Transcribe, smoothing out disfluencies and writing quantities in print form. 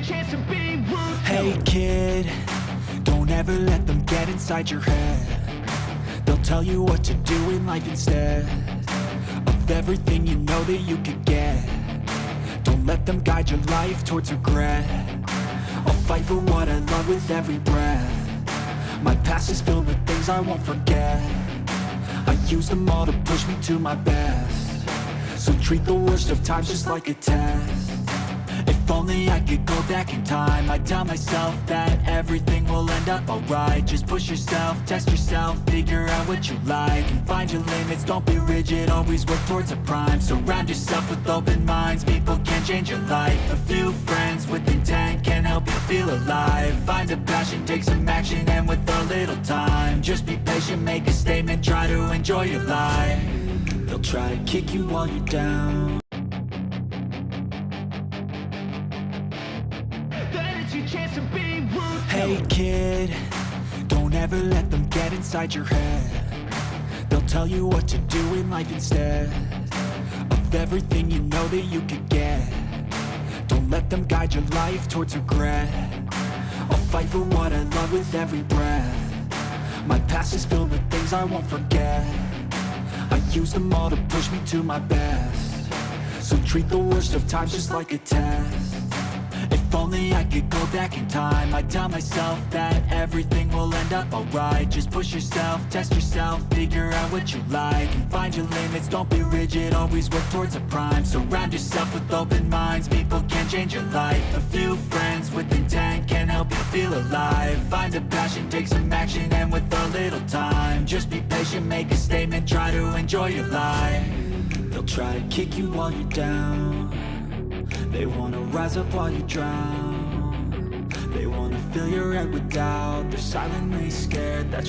chance to be rude. Hey kid, don't ever let them get inside your head. They'll tell you what to do in life instead of everything you know that you could get. Don't let them guide your life towards regret. I'll fight for what I love with every breath. My past is filled with things I won't forget. I use them all to push me to my best. So treat the worst of times just like a test. If only I could go back in time, I'd tell myself that everything will end up alright. Just push yourself, test yourself, figure out what you like, and find your limits, don't be rigid, always work towards a prime. Surround yourself with open minds, people can change your life. A few friends with intent can help you feel alive. Find a passion, take some action, and with a little time, just be patient, make a statement, try to enjoy your life. They'll try to kick you while you're down. Your chance to be rude. Hey kid, don't ever let them get inside your head. They'll tell you what to do in life instead of everything you know that you could get. Don't let them guide your life towards regret. I'll fight for what I love with every breath. My past is filled with things I won't forget. I use them all to push me to my best. So treat the worst of times just like a test. If only I could go back in time, I'd tell myself that everything will end up alright. Just push yourself, test yourself, figure out what you like, and find your limits, don't be rigid, always work towards a prime. Surround yourself with open minds, people can change your life. A few friends with intent can help you feel alive. Find a passion, take some action, and with a little time, just be patient, make a statement, try to enjoy your life. They'll try to kick you while you're down. They wanna rise up while you drown. They wanna fill your head with doubt. They're silently scared that